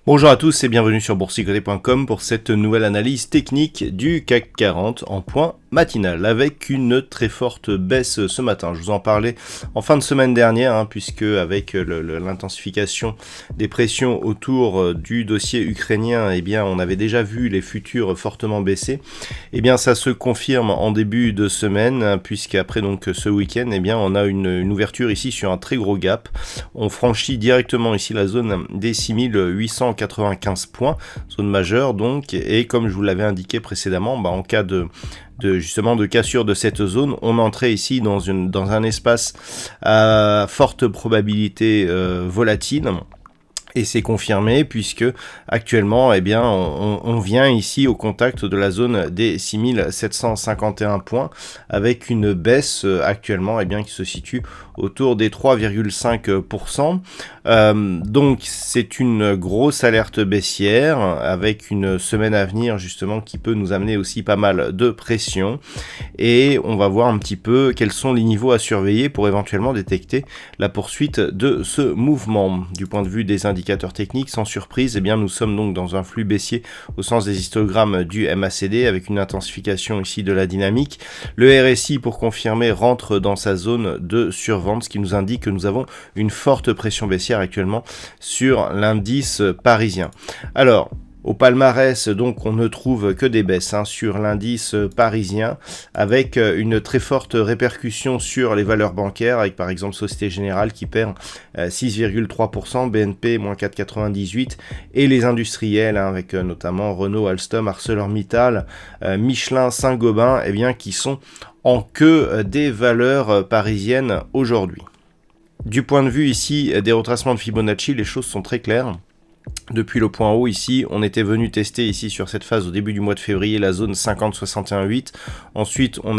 Bonjour à tous et bienvenue sur boursicoté.com pour cette nouvelle analyse technique du CAC 40 en point matinal avec une très forte baisse ce matin. Je vous en parlais en fin de semaine dernière puisque avec l'intensification des pressions autour du dossier ukrainien, on avait déjà vu les futurs fortement baisser. Ça se confirme en début de semaine puisqu'après donc ce week-end, on a une ouverture ici sur un très gros gap. On franchit directement ici la zone des 6895 points, zone majeure donc, et comme je vous l'avais indiqué précédemment, en cas de cassure de cette zone, on entrait ici dans un espace à forte probabilité volatile. Et c'est confirmé puisque actuellement, on vient ici au contact de la zone des 6751 points avec une baisse actuellement qui se situe autour des 3,5%. Donc c'est une grosse alerte baissière avec une semaine à venir justement qui peut nous amener aussi pas mal de pression. Et on va voir un petit peu quels sont les niveaux à surveiller pour éventuellement détecter la poursuite de ce mouvement. Du point de vue des indicateurs techniques, sans surprise, nous sommes donc dans un flux baissier au sens des histogrammes du MACD avec une intensification ici de la dynamique. Le RSI, pour confirmer, rentre dans sa zone de survente, ce qui nous indique que nous avons une forte pression baissière actuellement sur l'indice parisien. Alors, au palmarès, donc, on ne trouve que des baisses sur l'indice parisien, avec une très forte répercussion sur les valeurs bancaires, avec par exemple Société Générale qui perd 6,3%, BNP moins 4,98%, et les industriels, avec notamment Renault, Alstom, ArcelorMittal, Michelin, Saint-Gobain, qui sont en queue des valeurs parisiennes aujourd'hui. Du point de vue ici des retracements de Fibonacci, les choses sont très claires. Depuis le point haut ici, on était venu tester ici sur cette phase au début du mois de février la zone 50,61,8. Ensuite, on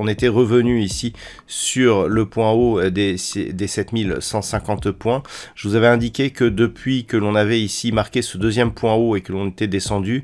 était revenu ici sur le point haut des 7150 points. Je vous avais indiqué que depuis que l'on avait ici marqué ce deuxième point haut et que l'on était descendu,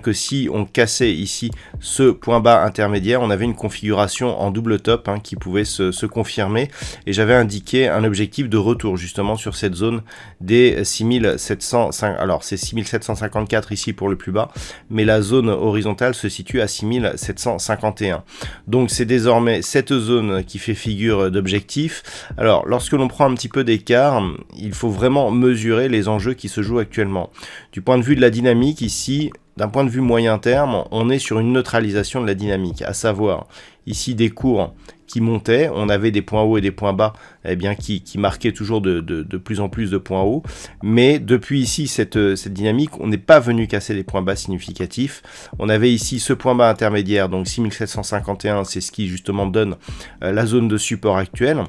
que si on cassait ici ce point bas intermédiaire, on avait une configuration en double top qui pouvait se confirmer. Et j'avais indiqué un objectif de retour justement sur cette zone des 6700. Alors c'est 6754 ici pour le plus bas, mais la zone horizontale se situe à 6751. Donc c'est désormais cette zone qui fait figure d'objectif. Alors lorsque l'on prend un petit peu d'écart, il faut vraiment mesurer les enjeux qui se jouent actuellement. Du point de vue de la dynamique ici, d'un point de vue moyen terme, on est sur une neutralisation de la dynamique, à savoir ici des cours qui montaient, on avait des points hauts et des points bas qui marquaient toujours de plus en plus de points hauts, mais depuis ici cette dynamique, on n'est pas venu casser des points bas significatifs. On avait ici ce point bas intermédiaire, donc 6751, c'est ce qui justement donne la zone de support actuelle,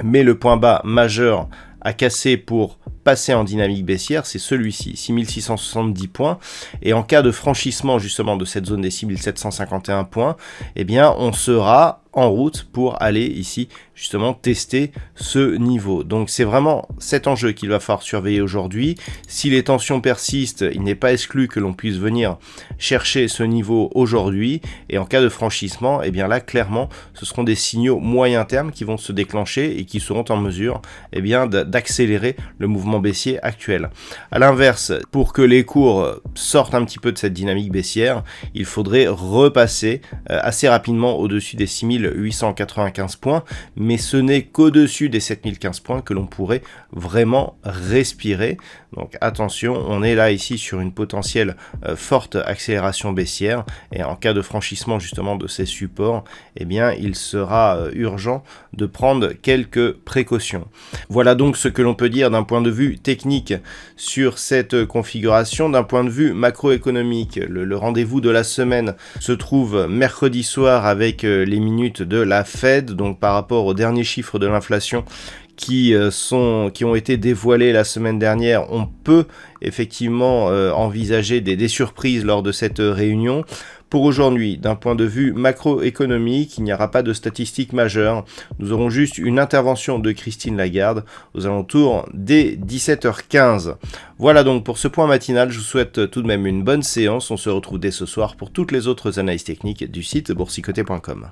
mais le point bas majeur à casser pour passer en dynamique baissière, c'est celui-ci, 6670 points, et en cas de franchissement justement de cette zone des 6751 points, on sera en route pour aller ici justement tester ce niveau. Donc c'est vraiment cet enjeu qu'il va falloir surveiller aujourd'hui. Si les tensions persistent, il n'est pas exclu que l'on puisse venir chercher ce niveau aujourd'hui, et en cas de franchissement, là clairement ce seront des signaux moyen terme qui vont se déclencher et qui seront en mesure d'accélérer le mouvement baissier actuel. A l'inverse, pour que les cours sortent un petit peu de cette dynamique baissière, il faudrait repasser assez rapidement au-dessus des 6895 points, mais ce n'est qu'au-dessus des 7015 points que l'on pourrait vraiment respirer. Donc attention, on est là ici sur une potentielle forte accélération baissière, et en cas de franchissement justement de ces supports, il sera urgent de prendre quelques précautions. Voilà donc ce que l'on peut dire d'un point de vue technique sur cette configuration. D'un point de vue macroéconomique, le rendez-vous de la semaine se trouve mercredi soir avec les minutes de la Fed, donc par rapport aux derniers chiffres de l'inflation qui ont été dévoilés la semaine dernière, on peut effectivement envisager des surprises lors de cette réunion. Pour aujourd'hui, d'un point de vue macroéconomique, il n'y aura pas de statistiques majeures. Nous aurons juste une intervention de Christine Lagarde aux alentours des 17h15. Voilà donc pour ce point matinal, je vous souhaite tout de même une bonne séance. On se retrouve dès ce soir pour toutes les autres analyses techniques du site boursicoté.com.